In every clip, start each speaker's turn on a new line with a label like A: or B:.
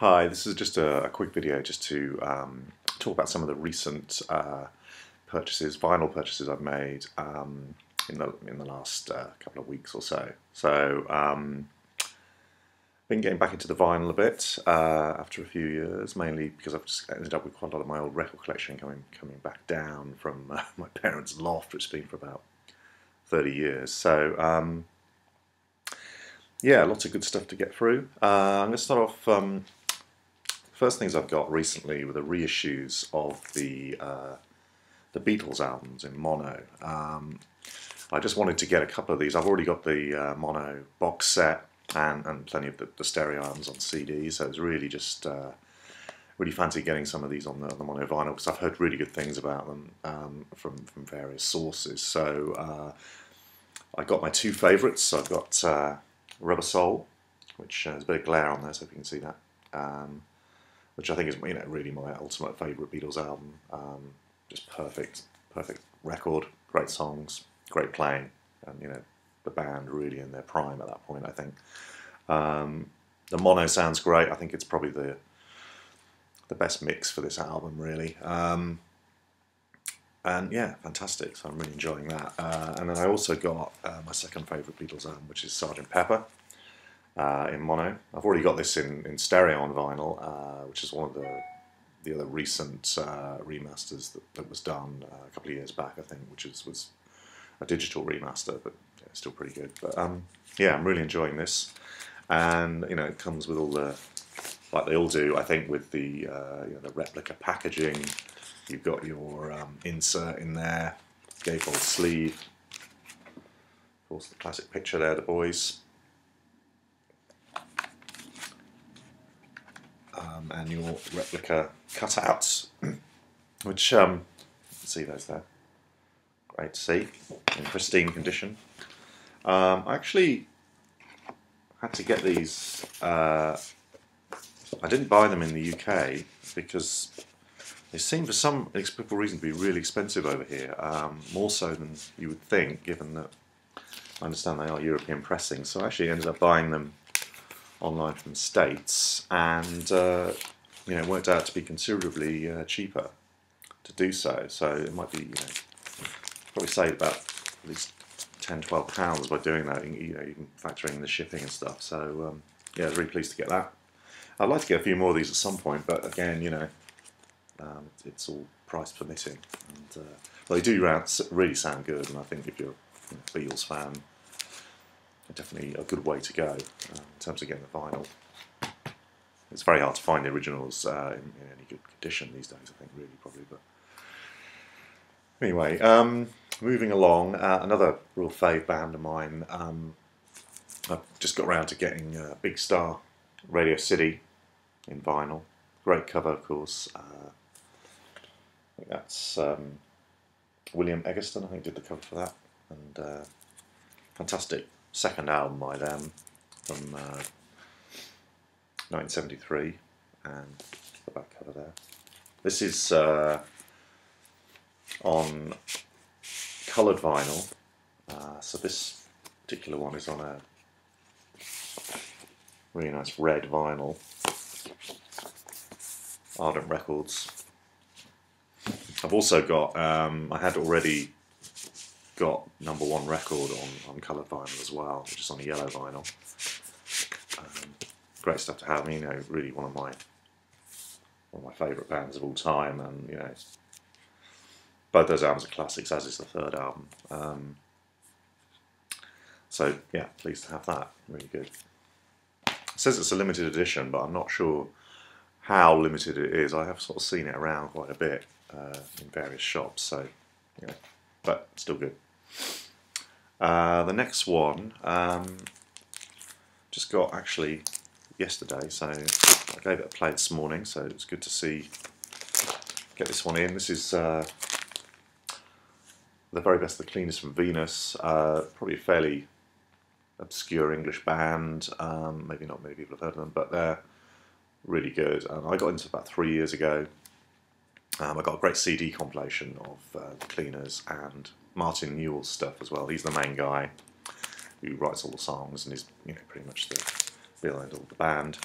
A: Hi, this is just a quick video just to talk about some of the recent vinyl purchases I've made in the last couple of weeks or so. Been getting back into the vinyl a bit after a few years, mainly because I've just ended up with quite a lot of my old record collection coming back down from my parents' loft, which has been for about 30 years. Yeah, lots of good stuff to get through. I'm going to start off. First things I've got recently were the reissues of the Beatles albums in mono. I just wanted to get a couple of these. I've already got the mono box set and plenty of the stereo albums on CD, so it's really just really fancy getting some of these on the mono vinyl because I've heard really good things about them from various sources. So I got my two favourites. So I've got Rubber Soul, which has a bit of glare on there, so if you can see that. Which I think is really my ultimate favourite Beatles album. Just perfect record, great songs, great playing, and the band really in their prime at that point. I think the mono sounds great. I think it's probably the best mix for this album, really. And yeah, fantastic. So I'm really enjoying that. And then I also got my second favourite Beatles album, which is Sgt. Pepper. In mono. I've already got this in stereo on vinyl, which is one of the other recent remasters that was done a couple of years back, I think, which was a digital remaster, but yeah, still pretty good. But yeah, I'm really enjoying this, and it comes with all like they all do, I think, with the replica packaging. You've got your insert in there, gatefold sleeve, of course, the classic picture there, the boys. And your replica cutouts, which you can see those there. Great to see, in pristine condition. I actually had to get these. I didn't buy them in the UK because they seem, for some inexplicable reason, to be really expensive over here. More so than you would think, given that I understand they are European pressing. So I actually ended up buying them online from the States, and it worked out to be considerably cheaper to do so. So it might be, probably save about at least £10–12 by doing that. Even factoring in the shipping and stuff. So yeah, I was really pleased to get that. I'd like to get a few more of these at some point, but again, it's all price permitting. And well, they do really sound good, and I think if you're a Beatles fan, definitely a good way to go in terms of getting the vinyl. It's very hard to find the originals in any good condition these days, I think, really, probably. But anyway, moving along, another real fave band of mine. I've just got around to getting Big Star, Radio City in vinyl. Great cover, of course. I think that's William Eggleston, I think, did the cover for that. And fantastic second album by them from 1973, and the back cover there. This is on coloured vinyl, so this particular one is on a really nice red vinyl, Ardent Records. I've also got, I had already got #1 record on coloured vinyl as well, which is on a yellow vinyl. Great stuff to have. Really one of my favourite bands of all time, and both those albums are classics, as is the third album. So yeah, pleased to have that. Really good. It says it's a limited edition, but I'm not sure how limited it is. I have sort of seen it around quite a bit in various shops, so but still good. The next one just got actually yesterday, so I gave it a play this morning, so it's good to get this one in. This is The Very Best, The Cleanest from Venus, probably a fairly obscure English band, maybe not many people have heard of them, but they're really good. I got into it about 3 years ago. I got a great CD compilation of The Cleaners and Martin Newell's stuff as well. He's the main guy who writes all the songs and is pretty much the be-all and end-all of the band.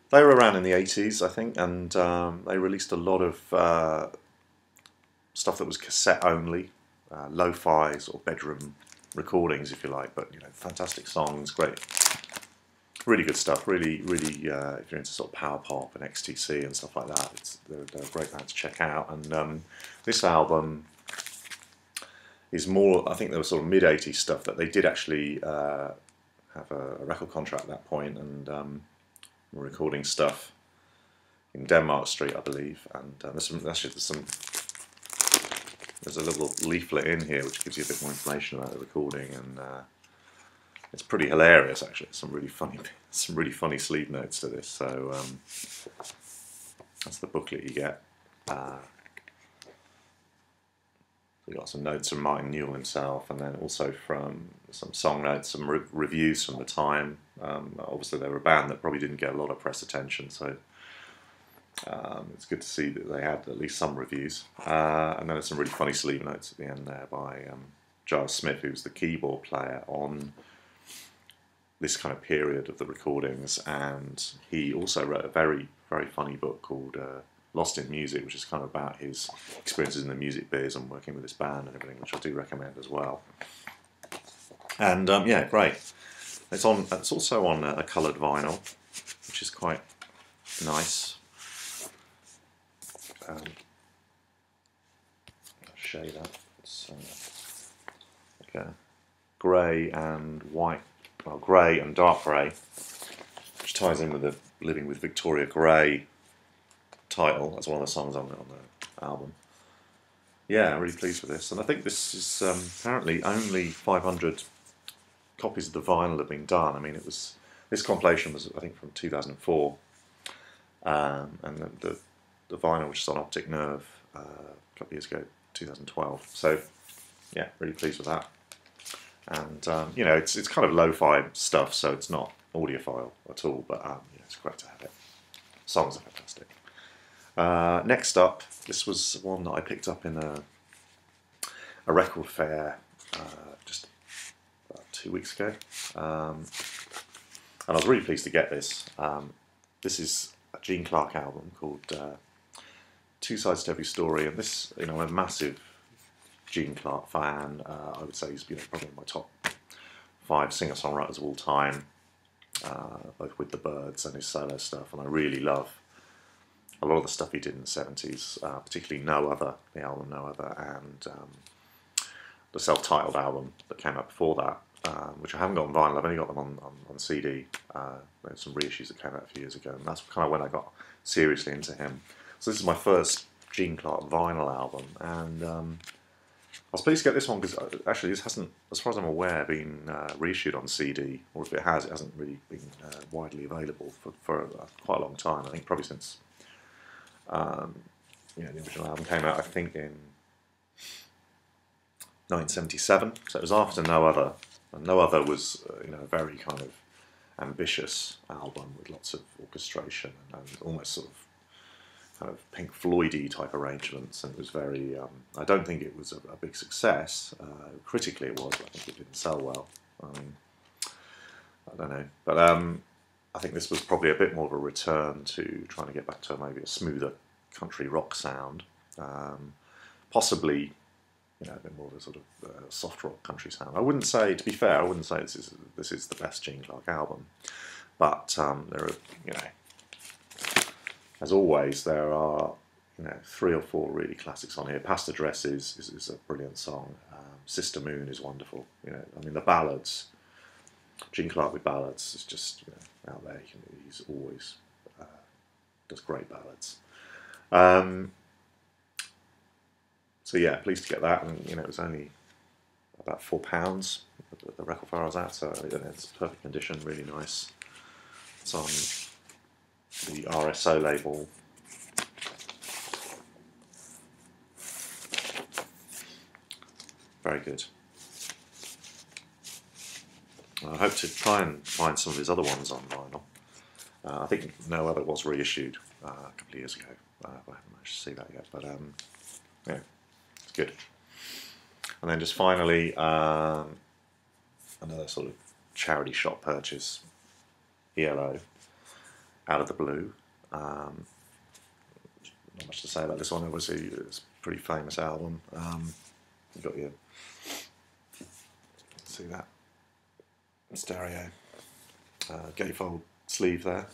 A: They were around in the 80s, I think, and they released a lot of stuff that was cassette only, lo-fi sort of bedroom recordings, if you like. But you know, fantastic songs, great, really good stuff. Really, really, if you're into sort of power pop and XTC and stuff like that, they're a great band to check out. And this album is more, I think there was sort of mid-80s stuff that they did actually have a record contract at that point, and were recording stuff in Denmark Street, I believe. And there's a little leaflet in here which gives you a bit more information about the recording, and it's pretty hilarious actually. Some really funny sleeve notes to this. So that's the booklet you get. We got some notes from Martin Newell himself, and then also from some song notes, some reviews from the time. Obviously, they were a band that probably didn't get a lot of press attention, so it's good to see that they had at least some reviews. And then there's some really funny sleeve notes at the end there by Giles Smith, who's the keyboard player on this kind of period of the recordings, and he also wrote a very, very funny book called Lost in Music, which is kind of about his experiences in the music biz and working with this band and everything, which I do recommend as well. And yeah, great. It's also on a coloured vinyl, which is quite nice. I'll show you that. It's like a grey and white, well, grey and dark grey, which ties in with the Living with Victoria Grey title. That's one of the songs on the album. Yeah, I'm really pleased with this, and I think this is apparently only 500 copies of the vinyl have been done. I mean, this compilation was, I think, from 2004, and the vinyl, which is on Optic Nerve, a couple of years ago, 2012. So yeah, really pleased with that. And you know, it's kind of lo-fi stuff, so it's not audiophile at all, but yeah, it's great to have it. Songs are fantastic. Next up, this was one that I picked up in a record fair just about 2 weeks ago, and I was really pleased to get this. This is a Gene Clark album called Two Sides to Every Story, and this, you know, I'm a massive Gene Clark fan. I would say he's, you know, probably my top 5 singer-songwriters of all time, both with the Byrds and his solo stuff, and I really love a lot of the stuff he did in the 70s, particularly No Other, the album No Other, and the self-titled album that came out before that, which I haven't got on vinyl. I've only got them on CD. There's some reissues that came out a few years ago, and that's kind of when I got seriously into him. So this is my first Gene Clark vinyl album, and I was pleased to get this one because actually this hasn't, as far as I'm aware, been reissued on CD, or if it has, it hasn't really been widely available for quite a long time. I think probably since you know, the original album came out, I think, in 1977. So it was after No Other, and No Other was you know, a very kind of ambitious album with lots of orchestration and almost sort of kind of Pink Floyd-y type arrangements, and it was very, I don't think it was a big success. Critically it was, but I think it didn't sell well. I don't know, but I think this was probably a bit more of a return to trying to get back to maybe a smoother country rock sound, possibly, you know, a bit more of a sort of soft rock country sound. I wouldn't say, to be fair, I wouldn't say this is the best Gene Clark album, but there are, you know, as always, there are, you know, 3 or 4 really classics on here. Past Address is a brilliant song. Sister Moon is wonderful. You know, I mean, the ballads, Gene Clark with ballads is just, you know, out there. He's always does great ballads. So yeah, pleased to get that, and you know, it was only about £4 at the record fair I was at, so you know, it's perfect condition, really nice. It's on the RSO label. Very good. I hope to try and find some of his other ones on vinyl. I think No Other was reissued a couple of years ago. I haven't managed to see that yet, but yeah, it's good. And then just finally, another sort of charity shop purchase, ELO. out of the blue. Not much to say about this one. Obviously, it's a pretty famous album. You've got your, see that stereo gatefold sleeve there.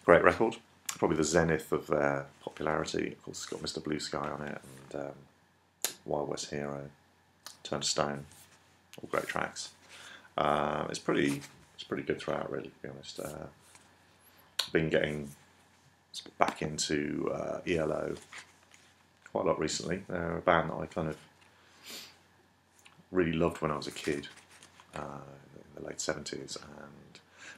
A: Great record. Probably the zenith of their popularity. Of course, it's got Mr. Blue Sky on it, and Wild West Hero, Turn to Stone, all great tracks. It's pretty good throughout, really, to be honest. Been getting back into ELO quite a lot recently. They're a band that I kind of really loved when I was a kid, in the late 70s,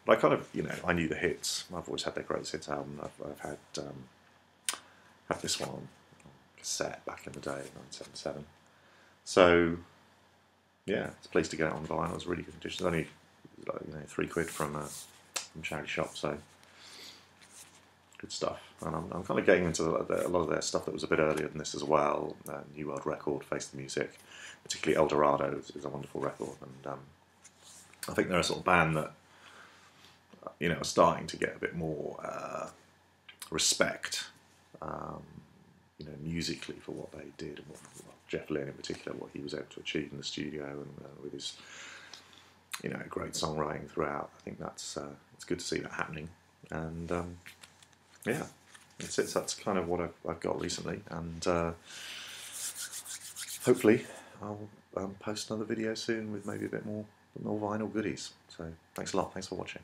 A: but I kind of, I knew the hits. I've always had their greatest hits album. I've had this one on cassette back in the day, 1977. So yeah, it's pleased to get it on vinyl. It was really good condition. It's only like, £3 from charity shop, so good stuff. And I'm kind of getting into a lot of their stuff that was a bit earlier than this as well. New World Record, Face the Music, particularly El Dorado is a wonderful record, and I think they're a sort of band that are starting to get a bit more respect, musically for what they did, and what Jeff Lynne in particular, what he was able to achieve in the studio, and with his great songwriting throughout. I think that's it's good to see that happening, and yeah, that's kind of what I've got recently, and hopefully I'll post another video soon with maybe a bit more vinyl goodies. So thanks a lot. Thanks for watching.